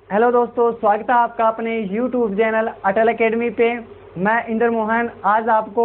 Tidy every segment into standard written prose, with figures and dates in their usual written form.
Hello दोस्तों, स्वागत है आपका अपने YouTube चैनल अटल एकेडमी पे। मैं इंद्र मोहन आज आपको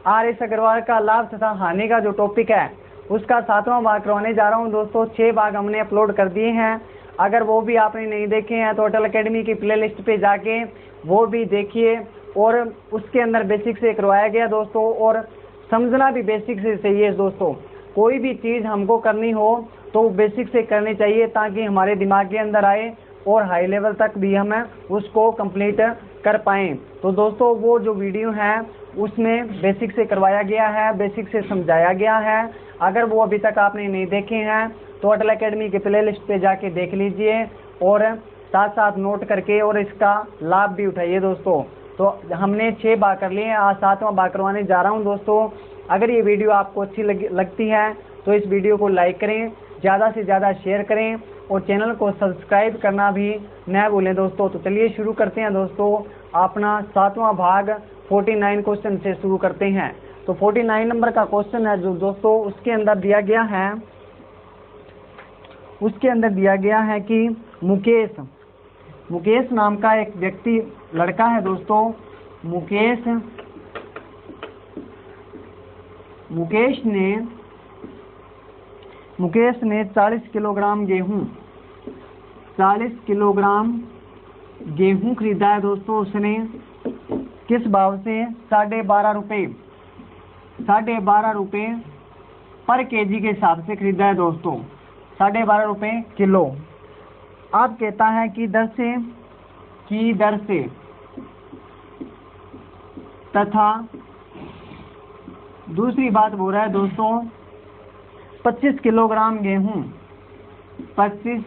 RS अग्रवाल का लाभ तथा हानि का जो टॉपिक है उसका 7वां भाग करवाने जा रहा हूं। दोस्तों 6 भाग हमने अपलोड कर दिए हैं। अगर वो भी आपने नहीं देखे हैं तो अटल एकेडमी की प्लेलिस्ट पे जाके वो भी देखिए। और उसके अंदर बेसिक से करवाया गया दोस्तों, और समझना भी बेसिक से चाहिए दोस्तों। कोई भी चीज़ हमको करनी हो तो बेसिक से करनी चाहिए ताकि हमारे दिमाग के अंदर आए और हाई लेवल तक भी हम उसको कंप्लीट कर पाएँ। तो दोस्तों वो जो वीडियो है उसमें बेसिक से करवाया गया है, बेसिक से समझाया गया है। अगर वो अभी तक आपने नहीं देखे हैं तो अटल एकेडमी के प्ले लिस्ट पे जाके देख लीजिए और साथ साथ नोट करके और इसका लाभ भी उठाइए दोस्तों। तो हमने 6 भाग कर लिए हैं, आज 7वां भाग करवाने जा रहा हूँ दोस्तों। अगर ये वीडियो आपको अच्छी लगती है तो इस वीडियो को लाइक करें, ज़्यादा से ज़्यादा शेयर करें और चैनल को सब्सक्राइब करना भी न भूलें दोस्तों। तो चलिए शुरू करते हैं दोस्तों, अपना 7वां भाग 49 क्वेश्चन से शुरू करते हैं। तो 49 नंबर का क्वेश्चन है जो दोस्तों उसके अंदर दिया गया है कि मुकेश नाम का एक व्यक्ति लड़का है दोस्तों। मुकेश ने 40 किलोग्राम गेहूं खरीदा है दोस्तों। उसने किस भाव से? 12.5 रुपये पर केजी के हिसाब से खरीदा है दोस्तों। 12.5 रुपये किलो। अब कहता है कि दर से तथा दूसरी बात बोल रहा है दोस्तों 25 किलोग्राम गेहूं 25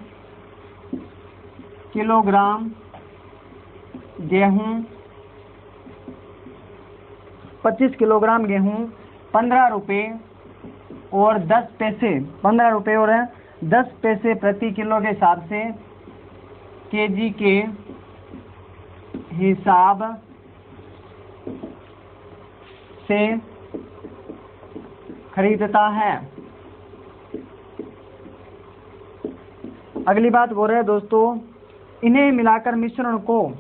किलोग्राम गेहूं 15 रुपये और 10 पैसे 15 रुपये और 10 पैसे प्रति किलो के हिसाब से केजी के हिसाब से खरीदता है। अगली बात बोल रहे हैं दोस्तों इन्हें मिलाकर मिश्रण को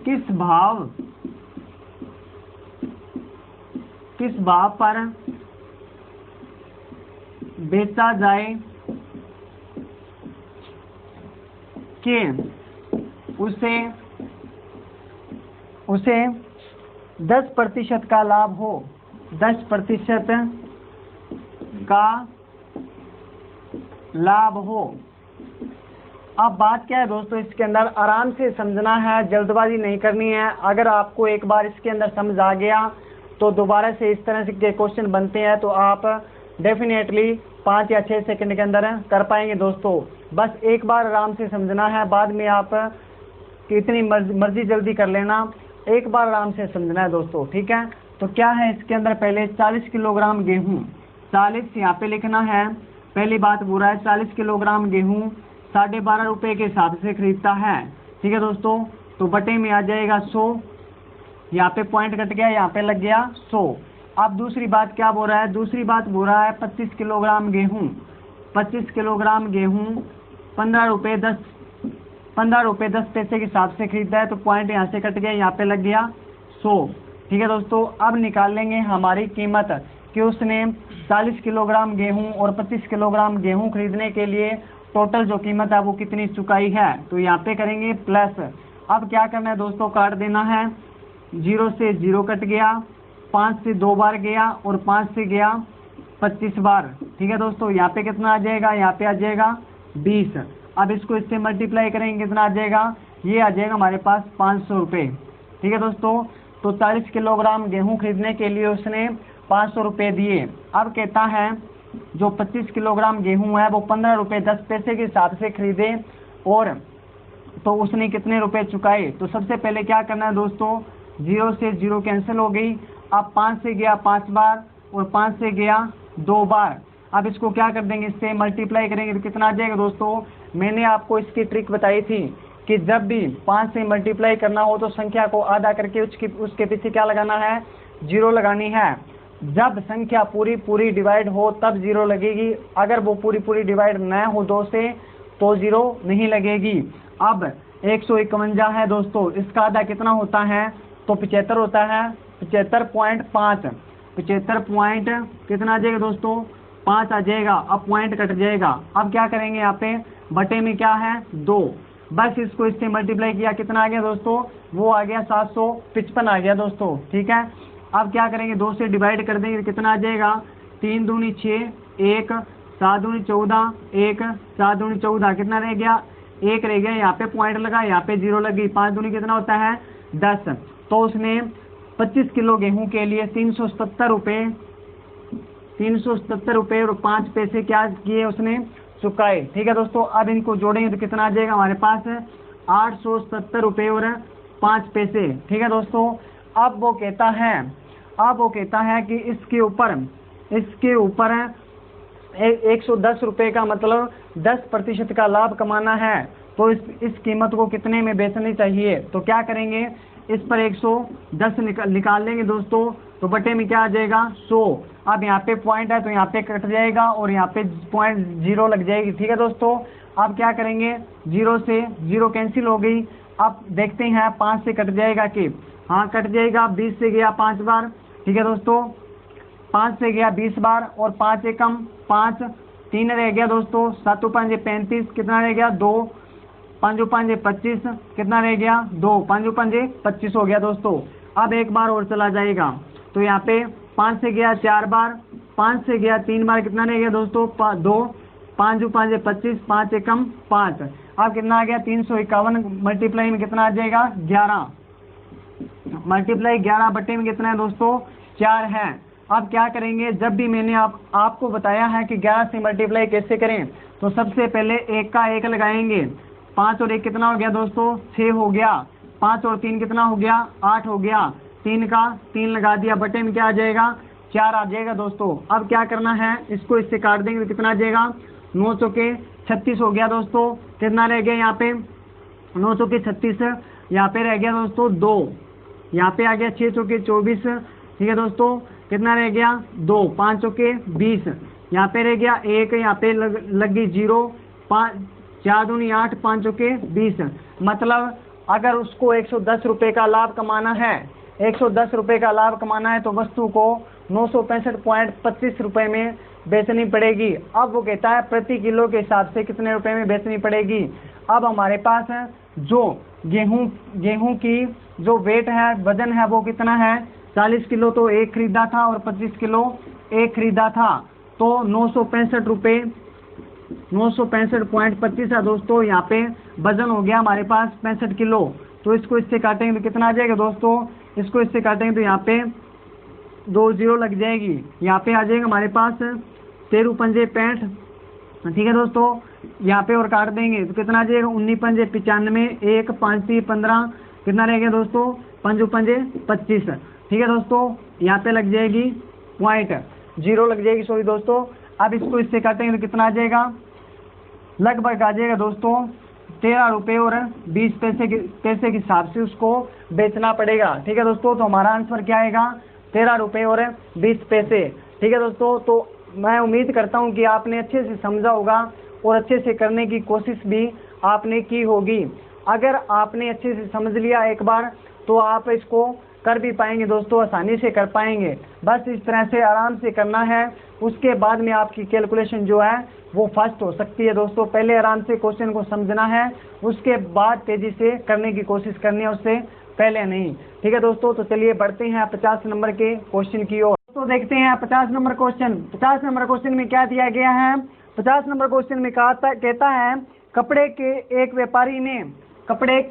किस भाव पर बेचा जाए कि उसे 10% का लाभ हो। 10% का लाभ हो। अब बात क्या है दोस्तों, इसके अंदर आराम से समझना है, जल्दबाजी नहीं करनी है। अगर आपको एक बार इसके अंदर समझ आ गया तो दोबारा से इस तरह से के क्वेश्चन बनते हैं तो आप डेफिनेटली 5 या 6 सेकंड के अंदर कर पाएंगे दोस्तों। बस एक बार आराम से समझना है, बाद में आप कितनी मर्जी जल्दी कर लेना, एक बार आराम से समझना है दोस्तों, ठीक है। तो क्या है इसके अंदर, पहले 40 किलोग्राम गेहूं, 40 यहाँ पे लिखना है। पहली बात बुरा है 40 किलोग्राम गेहूं 12.5 रुपये के हिसाब से खरीदता है, ठीक है दोस्तों। तो बटे में आ जाएगा 100, यहाँ पे पॉइंट कट गया, यहाँ पे लग गया 100। अब दूसरी बात क्या बोल रहा है, दूसरी बात बोल रहा है 25 किलोग्राम गेहूं 15 रुपये 10 पैसे के हिसाब से खरीदा है। तो पॉइंट यहाँ से कट गया, यहाँ पे लग गया 100, ठीक है दोस्तों। अब निकाल लेंगे हमारी कीमत कि उसने 40 किलोग्राम गेहूं और 25 किलोग्राम गेहूं खरीदने के लिए टोटल जो कीमत है वो कितनी चुकाई है। तो यहाँ पे करेंगे प्लस। अब क्या करना है दोस्तों, काट देना है। 0 से 0 कट गया, 5 से 2 बार गया और 5 से गया 25 बार, ठीक है दोस्तों। यहाँ पे कितना आ जाएगा, यहाँ पे आ जाएगा 20। अब इसको इससे मल्टीप्लाई करेंगे, कितना आ जाएगा, ये आ जाएगा हमारे पास 500 रुपये, ठीक है दोस्तों। तो 40 किलोग्राम गेहूं खरीदने के लिए उसने 500 रुपये दिए। अब कहता है जो 25 किलोग्राम गेहूं है वो 15 रुपये 10 पैसे के हिसाब से खरीदे और तो उसने कितने रुपए चुकाए। तो सबसे पहले क्या करना है दोस्तों, 0 से 0 कैंसिल हो गई। अब 5 से गया 5 बार और 5 से गया 2 बार। अब इसको क्या कर देंगे, इससे मल्टीप्लाई करेंगे तो कितना आ जाएगा दोस्तों। मैंने आपको इसकी ट्रिक बताई थी कि जब भी 5 से मल्टीप्लाई करना हो तो संख्या को आधा करके उसके पीछे क्या लगाना है, 0 लगानी है। जब संख्या पूरी पूरी डिवाइड हो तब 0 लगेगी, अगर वो पूरी पूरी डिवाइड न हो 2 से तो 0 नहीं लगेगी। अब 151 है दोस्तों, इसका आधा कितना होता है, तो 75 होता है। 75.5, 75 पॉइंट कितना आ जाएगा दोस्तों, 5 आ जाएगा। अब पॉइंट कट जाएगा। अब क्या करेंगे, यहाँ पे बटे में क्या है 2, बस इसको इससे मल्टीप्लाई किया, कितना आ गया दोस्तों, वो आ गया 755 आ गया दोस्तों। ठीक है, अब क्या करेंगे, 2 से डिवाइड कर देंगे, कितना आ जाएगा, 3 दूनी 6, 1 7 दूनी 14, 1 7 दूनी 14, कितना रह गया, 1 रह गया। यहाँ पे पॉइंट लगा, यहाँ पे 0 लगी। 5 दूनी कितना होता है 10। तो उसने 25 किलो गेहूं के लिए 377 रुपये और 5 पैसे क्या किए उसने, चुकाए। ठीक है दोस्तों, अब इनको जोड़ेंगे तो कितना आ जाएगा हमारे पास 870 रुपये और 5 पैसे। ठीक है दोस्तों, अब वो कहता है कि इसके ऊपर 110 रुपये का मतलब 10% का लाभ कमाना है, तो इस कीमत को कितने में बेचनी चाहिए। तो क्या करेंगे, इस पर 110 निकाल लेंगे दोस्तों, तो बटे में क्या आ जाएगा 100। अब यहाँ पे पॉइंट है तो यहाँ पे कट जाएगा और यहाँ पे पॉइंट 0 लग जाएगी। ठीक है दोस्तों, अब क्या करेंगे, 0 से 0 कैंसिल हो गई। अब देखते हैं 5 से कट जाएगा कि हाँ कट जाएगा। 20 से गया 5 बार। ठीक है दोस्तों, 5 से गया 20 बार और 5 एकम 5, 3 रह गया दोस्तों। 7 5 35, कितना रह गया 2, 5 5 25, कितना रह गया 2, 5 5 25 हो गया दोस्तों। अब एक बार और चला जाएगा, तो यहाँ पे 5 से गया 4 बार, 5 से गया 3 बार, कितना रह गया दोस्तों 2, 5 5 25, 5 एकम 5। अब कितना आ गया 351, मल्टीप्लाई में कितना आ जाएगा 11, मल्टीप्लाई 11 बटे में कितना है दोस्तों 4 है। अब क्या करेंगे, जब भी मैंने आपको बताया है कि 11 से मल्टीप्लाई कैसे करें, तो सबसे पहले 1 का 1 लगाएंगे। 5 और 1 कितना हो गया दोस्तों 6 हो गया। 5 और 3 कितना हो गया 8 हो गया। 3 का 3 लगा दिया, बटे में क्या आ जाएगा 4 आ जाएगा दोस्तों। अब क्या करना है, इसको इससे काट देंगे तो कितना आ जाएगा 9 चौके 36 हो गया दोस्तों। कितना रह गया यहाँ पे 9 चौके 36, यहाँ पे रह गया दोस्तों 2, यहाँ पे आ गया 6 चौके 24। ठीक है दोस्तों, कितना रह गया 2, 5 चौके 20, यहाँ पे रह गया 1, यहाँ पे लग गई 0, 5 4 दूनी 8, 5 चौके 20। मतलब अगर उसको 110 रुपये का लाभ कमाना है, 110 रुपये का लाभ कमाना है, तो वस्तु को 965.25 रुपये में बेचनी पड़ेगी। अब वो कहता है प्रति किलो के हिसाब से कितने रुपए में बेचनी पड़ेगी। अब हमारे पास है जो गेहूं की जो वेट है, वजन है, वो कितना है 40 किलो, तो 1 खरीदा था और 25 किलो 1 खरीदा था, तो 965 रुपये 965.25 है दोस्तों। यहाँ पे वजन हो गया हमारे पास 65 किलो। तो इसको इससे काटेंगे तो कितना आ जाएगा दोस्तों, इसको इससे काटेंगे तो यहाँ पे 2 0 लग जाएगी। यहाँ पे आ जाएगा हमारे पास 13 पंजे 65। ठीक है दोस्तों, यहाँ पे और काट देंगे तो कितना आ जाएगा 19 पंजे 95, 1 5 3 15, कितना रह गया दोस्तों 5 पंजे 25। ठीक है दोस्तों, यहाँ पे लग जाएगी पॉइंट 0 लग जाएगी, सॉरी दोस्तों। अब इसको इससे काटेंगे तो कितना आ जाएगा, लगभग आ जाएगा दोस्तों 13 रुपये और 20 पैसे के हिसाब से उसको बेचना पड़ेगा। ठीक है दोस्तों, तो हमारा आंसर क्या आएगा 13 रुपये और 20 पैसे। ठीक है दोस्तों, तो मैं उम्मीद करता हूं कि आपने अच्छे से समझा होगा और अच्छे से करने की कोशिश भी आपने की होगी। अगर आपने अच्छे से समझ लिया एक बार, तो आप इसको कर भी पाएंगे दोस्तों, आसानी से कर पाएंगे। बस इस तरह से आराम से करना है, उसके बाद में आपकी कैलकुलेशन जो है वो फास्ट हो सकती है दोस्तों। पहले आराम से क्वेश्चन को समझना है, उसके बाद तेजी से करने की कोशिश करनी है, उससे पहले नहीं। ठीक है दोस्तों, तो चलिए बढ़ते हैं 50 नंबर के क्वेश्चन की ओर। तो देखते हैं 50 नंबर क्वेश्चन। 50 नंबर क्वेश्चन में क्या दिया गया है, 50 नंबर क्वेश्चन में कहता है कपड़े के एक व्यापारी ने कपड़े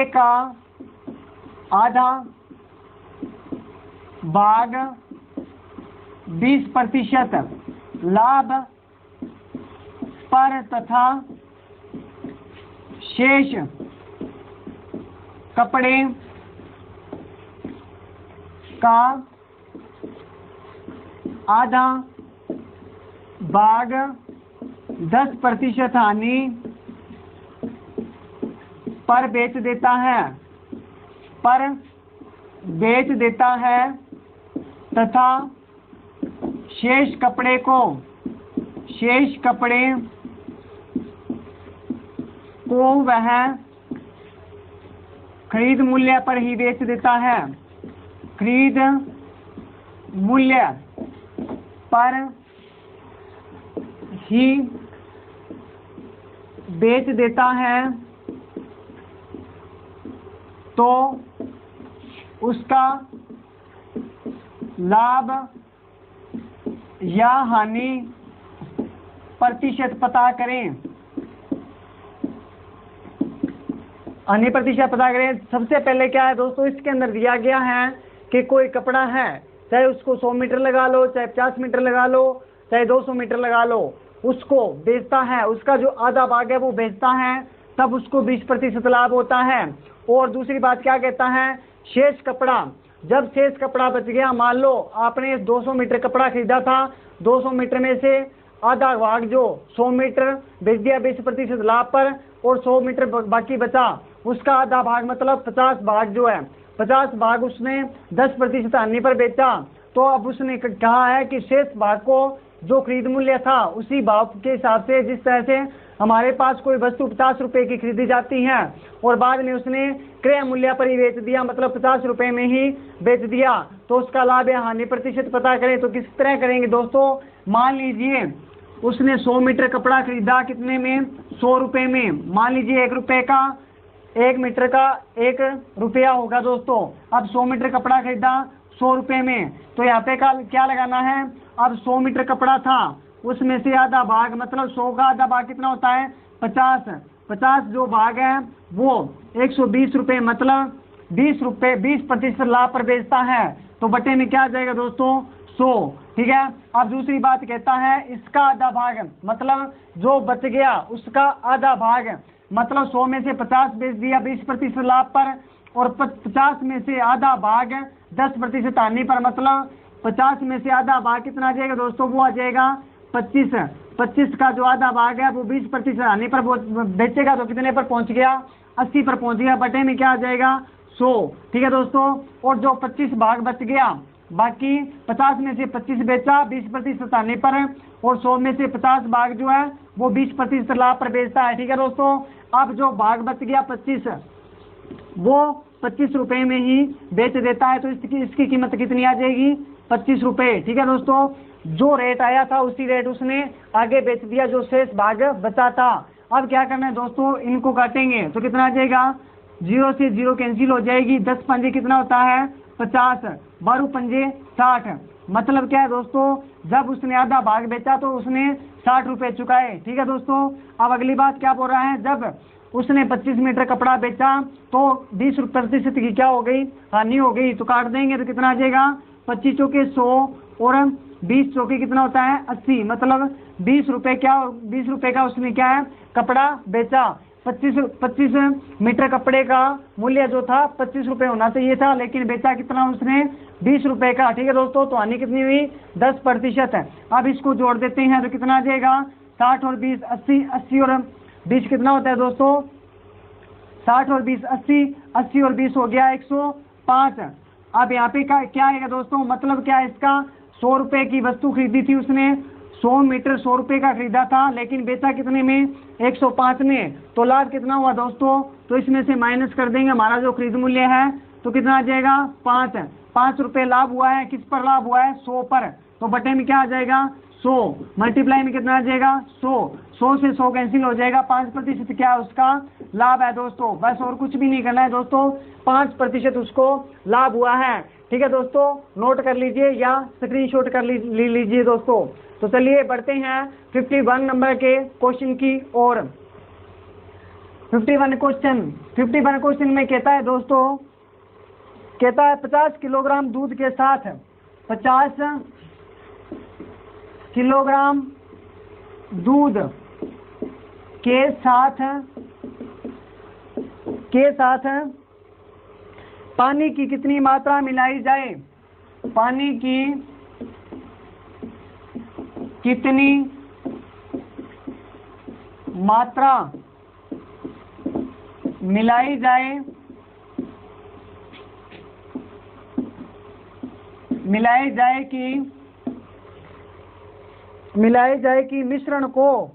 का आधा भाग 20% लाभ पर तथा शेष कपड़े का आधा भाग 10% हानि पर बेच देता है तथा शेष कपड़े को वह खरीद मूल्य पर ही बेच देता है। खरीद मूल्य पर ही बेच देता है तो उसका लाभ या हानि प्रतिशत पता करें। हानि प्रतिशत पता करें। सबसे पहले क्या है दोस्तों, इसके अंदर दिया गया है कि कोई कपड़ा है, चाहे उसको 100 मीटर लगा लो, चाहे 50 मीटर लगा लो, चाहे 200 मीटर लगा लो, उसको बेचता है, उसका जो आधा भाग है वो बेचता है, तब उसको 20% लाभ होता है। और दूसरी बात क्या कहता है, शेष कपड़ा, जब शेष कपड़ा बच गया, मान लो आपने 200 मीटर कपड़ा खरीदा था, 200 मीटर में से आधा भाग जो 100 मीटर बेच दिया 20% लाभ पर, और 100 मीटर बाकी बचा, उसका आधा भाग मतलब 50 भाग जो है, 50 भाग उसने 10% हानि पर बेचा। तो अब उसने कहा है कि शेष भाग को जो खरीद मूल्य था उसी भाव के हिसाब से, जिस तरह से हमारे पास कोई वस्तु 50 रुपए की खरीदी जाती है और बाद में उसने क्रय मूल्य पर ही बेच दिया, मतलब 50 रुपए में ही बेच दिया, तो उसका लाभ या हानि प्रतिशत पता करें। तो किस तरह करेंगे दोस्तों, मान लीजिए उसने 100 मीटर कपड़ा खरीदा, कितने में, 100 रुपए में। मान लीजिए 1 रुपए का, 1 मीटर का 1 रुपया होगा दोस्तों। अब 100 मीटर कपड़ा खरीदा 100 रुपए में, तो यहाँ पे क्या लगाना है, अब 100 मीटर कपड़ा था, उसमें से आधा भाग, मतलब 100 का आधा भाग कितना होता है, 50 जो भाग है वो 120 रुपए, मतलब 20 रुपए 20% लाभ पर बेचता है। तो बटे में क्या आ जाएगा दोस्तों, 100। ठीक है। अब दूसरी बात कहता है इसका आधा भाग, मतलब जो बच गया उसका आधा भाग, मतलब 100 में से 50 बेच दिया 20% लाभ पर, और 50 में से आधा भाग 10% हानि पर, मतलब 50 में से आधा भाग कितना आ जाएगा दोस्तों, वो आ जाएगा 25 का जो आधा भाग है वो 20% हानि पर बेचेगा, तो कितने पर पहुंच गया, 80 पर पहुंच गया। बटे में क्या आ जाएगा, 100। ठीक है दोस्तों। और जो 25 भाग बच गया, बाकी 50 में से 25 बेचा 20% हानि पर, और 100 में से 50 भाग जो है वो 20% लाभ पर बेचता है। ठीक है दोस्तों। अब जो भाग बच गया 25, वो 25 रुपए में ही बेच देता है, तो इसकी कीमत कितनी आ जाएगी, 25 रुपए। ठीक है दोस्तों। जो रेट आया था उसी रेट उसने आगे बेच दिया, जो शेष भाग बचा था। अब क्या करना है दोस्तों, इनको काटेंगे तो कितना आ जाएगा, 0 से 0 कैंसिल हो जाएगी, 10 पंजे कितना होता है, 50, 12 पंजे 60। मतलब क्या है दोस्तों, जब उसने आधा भाग बेचा तो उसने 60 रुपए चुकाए। ठीक है दोस्तों। अब अगली बात क्या बोल रहा है, जब उसने 25 मीटर कपड़ा बेचा तो 20% की क्या हो गई, हानि हो गई, तो काट देंगे तो कितना आ जाएगा, 25 चौके 100 और 20 चौके कितना होता है, 80, मतलब 20 रुपए का उसने क्या है, कपड़ा बेचा। 25 मीटर कपड़े का मूल्य जो था 25 रुपए होना चाहिए था, लेकिन बेचा कितना उसने, 20 रुपए का। ठीक है दोस्तों। तो हानि कितनी हुई, 10% है। अब इसको जोड़ देते हैं तो कितना आ जाएगा, 60 और 20 80, 80 और 20 कितना होता है दोस्तों, 60 और 20 80, 80 और 20 हो गया 105। अब यहाँ पे क्या आएगा दोस्तों, मतलब क्या है इसका, 100 रुपए की वस्तु खरीदी थी उसने, 100 मीटर 100 रुपए का खरीदा था, लेकिन बेचा कितने में, 105 में। तो लाभ कितना हुआ दोस्तों, तो इसमें से माइनस कर देंगे हमारा जो खरीद मूल्य है, तो कितना आ जाएगा, 5 रुपए लाभ हुआ है। किस पर लाभ हुआ है, 100 पर। तो बटे में क्या आ जाएगा, 100, मल्टीप्लाई में कितना आ जाएगा, 100 से 100 कैंसिल हो जाएगा। 5% क्या उसका लाभ है दोस्तों, बस और कुछ भी नहीं करना है दोस्तों, 5% उसको लाभ हुआ है। ठीक है दोस्तों। नोट कर लीजिए या स्क्रीनशॉट कर लीजिए दोस्तों। तो चलिए बढ़ते हैं 51 नंबर के क्वेश्चन की ओर। 51 क्वेश्चन में कहता है दोस्तों, कहता है 50 किलोग्राम दूध के साथ 50 किलोग्राम दूध के साथ के साथ पानी की कितनी मात्रा मिलाई जाए, पानी की कितनी मात्रा मिलाई जाए, मिलाई जाए कि मिश्रण को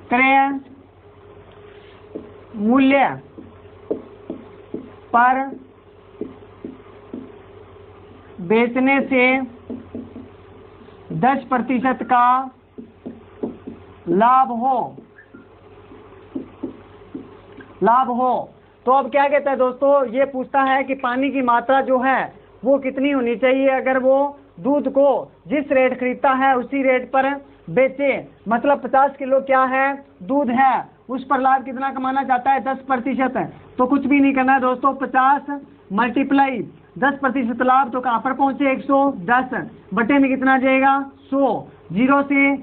क्रय मूल्य पर बेचने से 10% का लाभ हो। तो अब क्या कहता है दोस्तों, ये पूछता है कि पानी की मात्रा जो है वो कितनी होनी चाहिए अगर वो दूध को जिस रेट खरीदता है उसी रेट पर बेचे। मतलब 50 किलो क्या है, दूध है, उस पर लाभ कितना कमाना चाहता है, 10%। तो कुछ भी नहीं करना है दोस्तों, 50 मल्टीप्लाई 10% लाभ, तो कहाँ पर पहुंचे 110 बटे में कितना आ जाएगा 100। जीरो से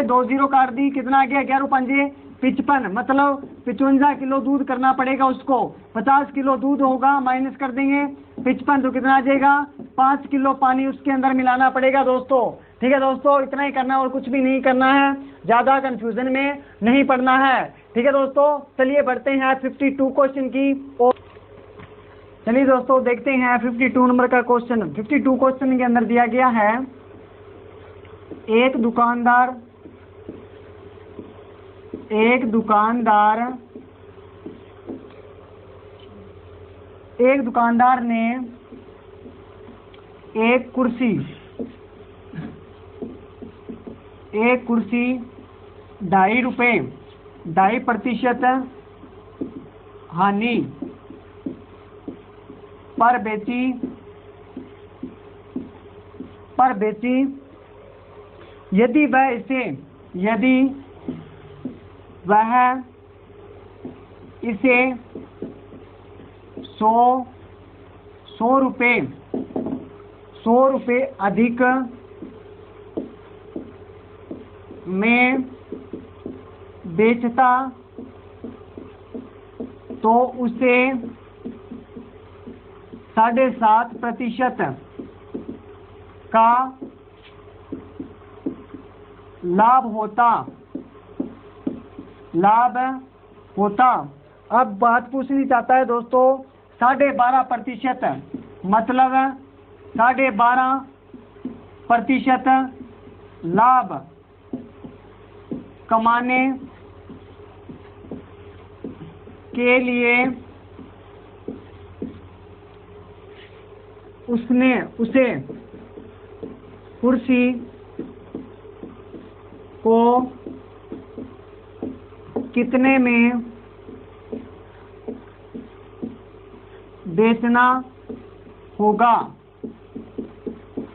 2 जीरो काट दी, कितना आ गया 11 पंजे 55, मतलब 55 किलो दूध करना पड़ेगा उसको। 50 किलो दूध होगा, माइनस कर देंगे 55, तो कितना आ जाएगा 5 किलो पानी उसके अंदर मिलाना पड़ेगा दोस्तों। ठीक है दोस्तों, इतना ही करना है और कुछ भी नहीं करना है, ज्यादा कंफ्यूजन में नहीं पड़ना है। ठीक है दोस्तों, चलिए बढ़ते हैं 52 क्वेश्चन की ओर। चलिए दोस्तों देखते हैं 52 नंबर का क्वेश्चन। 52 क्वेश्चन के अंदर दिया गया है, एक दुकानदार ने एक कुर्सी 2.5 रुपए 2.5% हानि पर बेची। यदि वह इसे 100 रुपए अधिक में बेचता तो उसे 7.5% का लाभ होता। अब बात पूछनी चाहता है दोस्तों 12.5%, मतलब 12.5% लाभ कमाने के लिए उसे कुर्सी को कितने में बेचना होगा।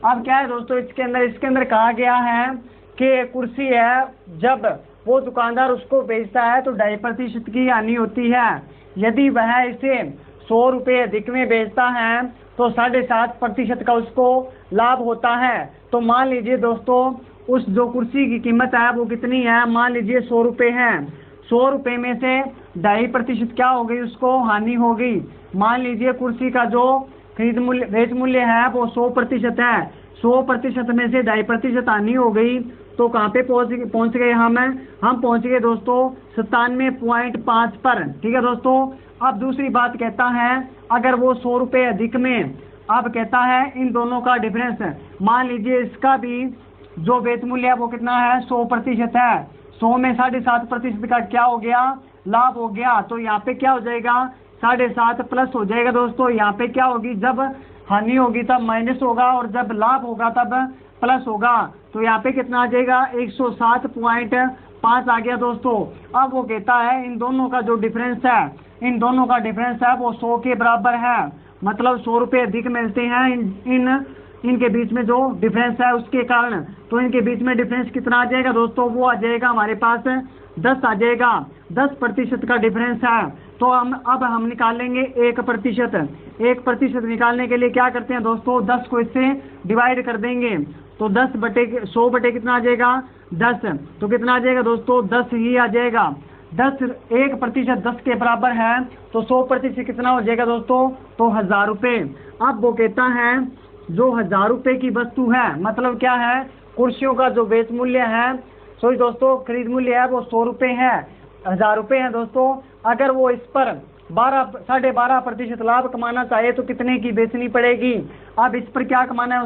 अब क्या है दोस्तों, इसके अंदर कहा गया है कि कुर्सी है, जब वो दुकानदार उसको बेचता है तो 2.5% की हानि होती है। यदि वह इसे 100 रुपए अधिक में बेचता है तो 7.5% का उसको लाभ होता है। तो मान लीजिए दोस्तों उस जो कुर्सी की कीमत है वो कितनी है, मान लीजिए 100 रुपए है। 100 रुपए में से 2.5% क्या हो गई, उसको हानि हो गई। मान लीजिए कुर्सी का जो बेच मूल्य है वो 100% है, 100% में से 2.5% हानि हो गई, तो कहाँ पे पहुंच गए हम पहुंच गए दोस्तों 97.5 पर। ठीक है दोस्तों, अब दूसरी बात कहता है अगर वो 100 रुपए अधिक में, अब कहता है इन दोनों का डिफरेंस, मान लीजिए इसका भी जो बेच मूल्य है वो कितना है 100% है, 100 में 7.5% का क्या हो गया, लाभ हो गया। तो यहाँ पे क्या हो जाएगा 7.5 प्लस हो जाएगा दोस्तों। यहाँ पे क्या होगी, जब हानि होगी तब माइनस होगा और जब लाभ होगा तब प्लस होगा। तो यहाँ पे कितना आ जाएगा 107.5 आ गया दोस्तों। अब वो कहता है इन दोनों का जो डिफरेंस है वो 100 के बराबर है, मतलब 100 रुपए अधिक मिलते हैं इनके बीच में जो डिफरेंस है उसके कारण। तो इनके बीच में डिफरेंस कितना आ जाएगा दोस्तों, वो आ जाएगा हमारे पास 10 आ जाएगा, 10% का डिफरेंस है। तो अब हम निकालेंगे 1%। 1% निकालने के लिए क्या करते हैं दोस्तों, 10 को इससे डिवाइड कर देंगे। तो 100 बटे कितना आ जाएगा 10, तो कितना आ जाएगा दोस्तों 10 ही आ जाएगा। 1% 10 के बराबर है, तो 100% कितना हो जाएगा दोस्तों, तो 1000 रुपये। अब वो कहता है जो 1000 रुपये की वस्तु है, मतलब क्या है, कुर्सियों का जो बेच मूल्य है, सॉरी दोस्तों खरीद मूल्य है वो 100 रुपये है, 1000 रुपये है दोस्तों। अगर वो इस पर 12.5% लाभ कमाना चाहे तो कितने की बेचनी पड़ेगी। अब इस पर क्या कमाना है,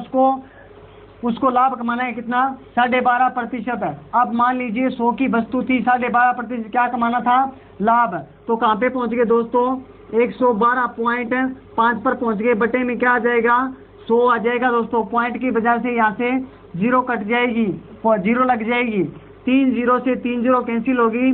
उसको लाभ कमाना है कितना, 12.5%। अब मान लीजिए 100 की वस्तु थी, 12.5% क्या कमाना था, लाभ। तो कहाँ पे पहुंच गए दोस्तों, 112.5 पर पहुंच गए। बटे में क्या आ जाएगा, 100 आ जाएगा दोस्तों। पॉइंट की वजह से यहाँ से 0 कट जाएगी, 0 लग जाएगी, 3 0 से 3 0 कैंसिल होगी,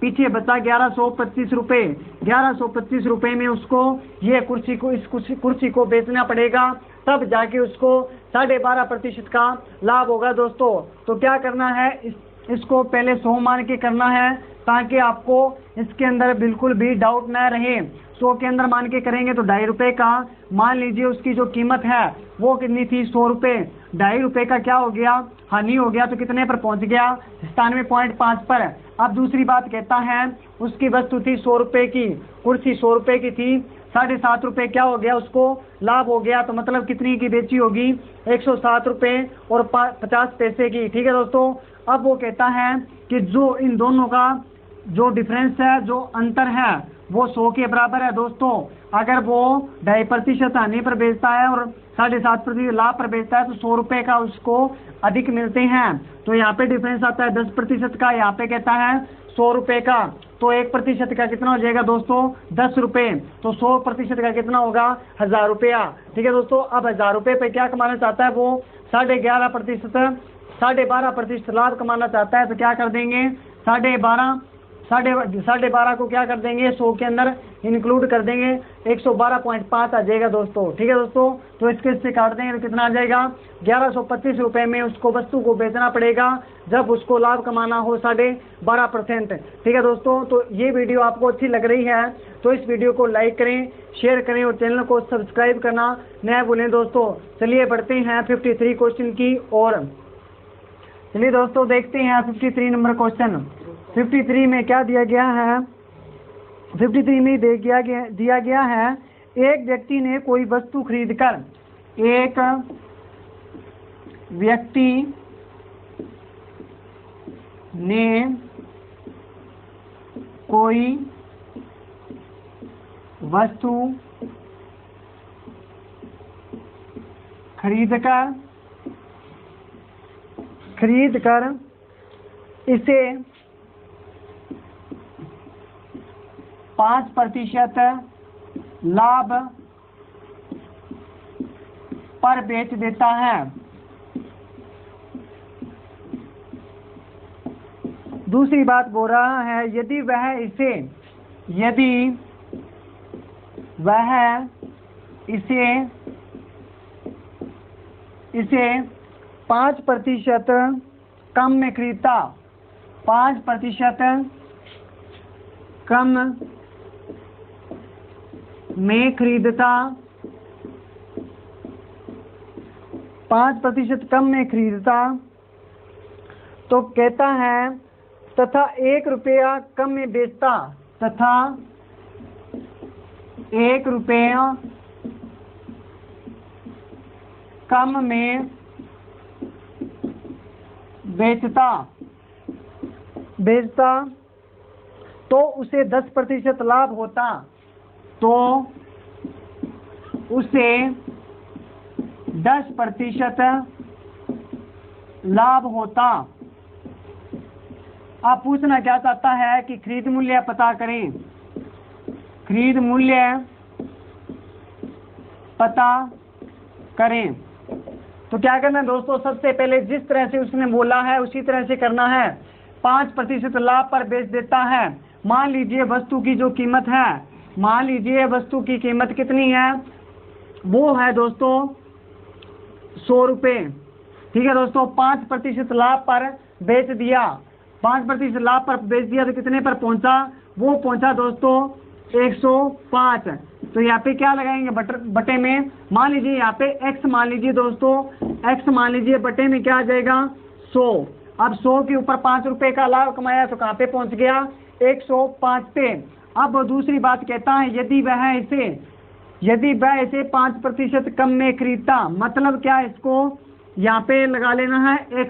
पीछे बचा 1125 रुपये। 1125 रुपये में उसको ये कुर्सी को बेचना पड़ेगा, तब जाके उसको 12.5% का लाभ होगा दोस्तों। तो क्या करना है, इसको पहले 100 मान के करना है, ताकि आपको इसके अंदर बिल्कुल भी डाउट न रहे। 100 के अंदर मान के करेंगे तो 2.5 रुपये का, मान लीजिए उसकी जो कीमत है वो कितनी थी, 100 रुपये। 2.5 रुपये का क्या हो गया, हानि हो गया, तो कितने पर पहुंच गया, 97.5 पर। अब दूसरी बात कहता है, उसकी वस्तु थी 100 रुपये की, कुर्सी 100 रुपये की थी, 7.5 रुपये क्या हो गया, उसको लाभ हो गया। तो मतलब कितनी की बेची होगी, 107 रुपये और 50 पैसे की। ठीक है दोस्तों। अब वो कहता है कि जो इन दोनों का जो डिफरेंस है, जो अंतर है, वो 100 के बराबर है दोस्तों। अगर वो 2.5% हानि पर बेचता है और 7.5% लाभ पर बेचता है, तो 100 रुपये का उसको अधिक मिलते हैं। तो यहाँ पे डिफरेंस आता है 10% का, यहाँ पे कहता है 100 रुपये का। तो 1% का कितना हो जाएगा दोस्तों, 10 रुपये। तो 100% का कितना होगा, 1000 रुपया। ठीक है दोस्तों। अब 1000 रुपये पे क्या कमाना चाहता है वो, 12.5% लाभ कमाना चाहता है। तो क्या कर देंगे, 12.5 को क्या कर देंगे, 100 के अंदर इंक्लूड कर देंगे, 112.5 आ जाएगा दोस्तों। ठीक है दोस्तों। तो इसके से काट देंगे तो कितना आ जाएगा, 1125 रुपये में उसको वस्तु को बेचना पड़ेगा, जब उसको लाभ कमाना हो 12.5%। ठीक है दोस्तों। तो ये वीडियो आपको अच्छी लग रही है तो इस वीडियो को लाइक करें, शेयर करें और चैनल को सब्सक्राइब करना न भूलें दोस्तों। चलिए बढ़ते हैं 53 क्वेश्चन की ओर। चलिए दोस्तों देखते हैं 53 नंबर क्वेश्चन। 53 में क्या दिया गया है, 53 में दिया गया है, एक व्यक्ति ने कोई वस्तु खरीदकर, एक व्यक्ति ने कोई वस्तु खरीदकर इसे 5% लाभ पर बेच देता है। दूसरी बात बोल रहा है, यदि वह इसे 5% कम में खरीदता, 5% कम में खरीदता, 5% कम में खरीदता, तो कहता है तथा 1 रुपया कम में बेचता, तथा 1 रुपया कम में बेचता तो उसे 10% लाभ होता, तो उसे 10% लाभ होता। आप पूछना क्या चाहता है कि खरीद मूल्य पता करें, खरीद मूल्य पता करें। तो क्या करना है दोस्तों, सबसे पहले जिस तरह से उसने बोला है उसी तरह से करना है। 5% लाभ पर बेच देता है। मान लीजिए वस्तु की जो कीमत है, मान लीजिए वस्तु की कीमत कितनी है, वो है दोस्तों 100 रुपये। ठीक है दोस्तों। 5% लाभ पर बेच दिया, 5% लाभ पर बेच दिया तो कितने पर पहुंचा, वो पहुंचा दोस्तों 105। तो यहाँ पे क्या लगाएंगे, बटे में मान लीजिए यहाँ पे x मान लीजिए दोस्तों x मान लीजिए बटे में क्या आ जाएगा 100। अब 100 के ऊपर 5 रुपए का लाभ कमाया तो कहाँ पे पहुंच गया 105 पे। अब दूसरी बात कहता है यदि वह इसे 5% कम में खरीदता, मतलब क्या इसको यहाँ पे लगा लेना है x।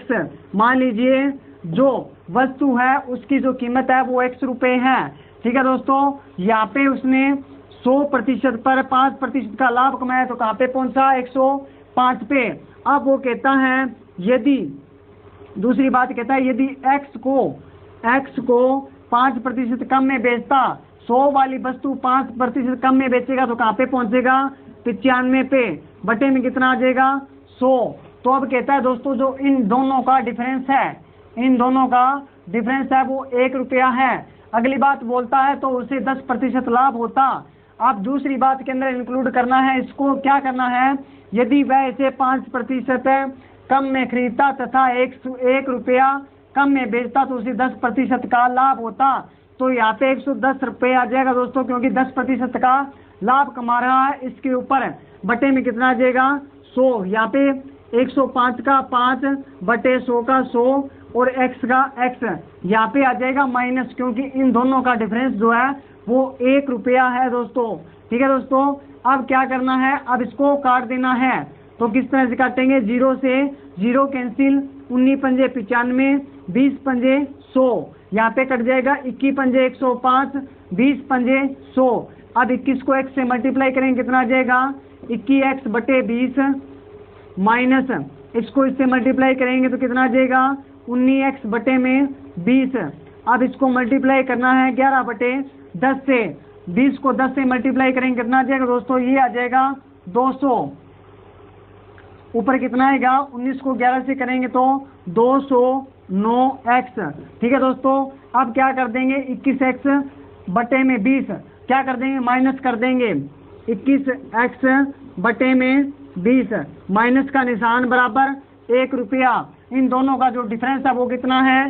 मान लीजिए जो वस्तु है उसकी जो कीमत है वो x रुपए है, ठीक है दोस्तों। यहाँ पे उसने 100% पर 5% का लाभ कमाया तो कहाँ पे पहुंचा 105 पे। अब वो कहता है यदि दूसरी बात कहता है यदि x को 5% कम में बेचता, 100 वाली वस्तु 5% कम में बेचेगा तो कहाँ पे पहुंचेगा 95 पे, बटे में कितना आ जाएगा 100। तो अब कहता है दोस्तों जो इन दोनों का डिफरेंस है वो 1 रुपया है। अगली बात बोलता है तो उसे 10% लाभ होता। अब दूसरी बात के अंदर इंक्लूड करना है, इसको क्या करना है, यदि वह इसे 5% कम में खरीदता तथा 1 रुपया कम में बेचता तो उसे 10% का लाभ होता। तो यहाँ पे 110 रुपये आ जाएगा दोस्तों, क्योंकि 10% का लाभ कमा रहा है इसके ऊपर, बटे में कितना आ जाएगा 100। यहाँ पे 105 का 5 बटे 100 का 100 और x का x यहाँ पे आ जाएगा माइनस, क्योंकि इन दोनों का डिफरेंस जो है वो 1 रुपया है दोस्तों, ठीक है दोस्तों। अब क्या करना है, अब इसको काट देना है। तो किस तरह से काटेंगे, 0 से 0 कैंसिल, 19 पंजे 95, 20 पंजे 100, यहाँ पे कट जाएगा 21 पंजे 105, 20 पंजे 100। अब 21 को x से मल्टीप्लाई करेंगे कितना आ जाएगा 21x बटे 20 माइनस इसको इससे मल्टीप्लाई करेंगे तो कितना आ जाएगा 19x बटे में 20। अब इसको मल्टीप्लाई करना है 11 बटे 10 से, 20 को 10 से मल्टीप्लाई करेंगे कितना आ जाएगा दोस्तों, ये आ जाएगा 200। ऊपर कितना आएगा 19 को 11 से करेंगे तो 209x, ठीक है दोस्तों। अब क्या कर देंगे 21x बटे में 20 क्या कर देंगे माइनस कर देंगे, 21x बटे में 20 माइनस का निशान बराबर 1 रुपया। इन दोनों का जो डिफरेंस है वो कितना है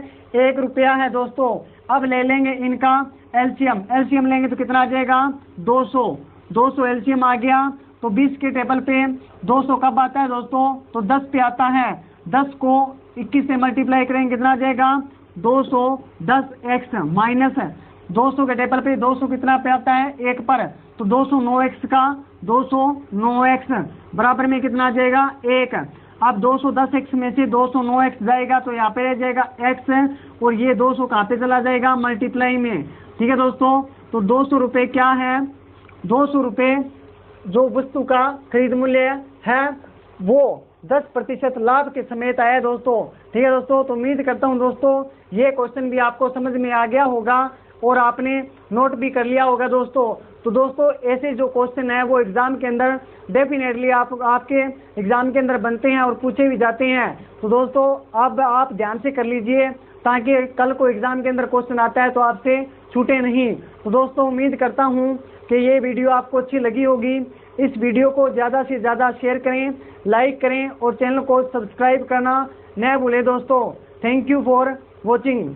1 रुपया है दोस्तों। अब ले लेंगे इनका एलसीएम लेंगे तो कितना आ जाएगा 200 एलसीएम आ गया। तो 20 के टेबल पे 200 कब आता है दोस्तों, तो 10 पे आता है। 10 को 21 से मल्टीप्लाई करेंगे कितना आ जाएगा 210x माइनस 200 के टेबल पे 200 कितना पे आता है 1 पर, तो 209x का 209x बराबर में कितना आ जाएगा 1। अब 210x में से 209x जाएगा तो यहाँ पे रह जाएगा x और ये 200 कहाँ पे चला जाएगा मल्टीप्लाई में, ठीक है दोस्तों। तो 200 रुपये क्या है, 200 रुपये जो वस्तु का खरीद मूल्य है वो 10% लाभ के समेत आया दोस्तों, ठीक है दोस्तों। तो उम्मीद करता हूँ दोस्तों ये क्वेश्चन भी आपको समझ में आ गया होगा और आपने नोट भी कर लिया होगा दोस्तों। तो दोस्तों ऐसे जो क्वेश्चन है वो एग्जाम के अंदर डेफिनेटली आपके एग्जाम के अंदर बनते हैं और पूछे भी जाते हैं। तो दोस्तों अब आप ध्यान से कर लीजिए ताकि कल को एग्जाम के अंदर क्वेश्चन आता है तो आपसे छूटे नहीं। तो दोस्तों उम्मीद करता हूँ कि ये वीडियो आपको अच्छी लगी होगी। इस वीडियो को ज़्यादा से ज़्यादा शेयर करें, लाइक करें और चैनल को सब्सक्राइब करना न भूलें दोस्तों। Thank you for watching.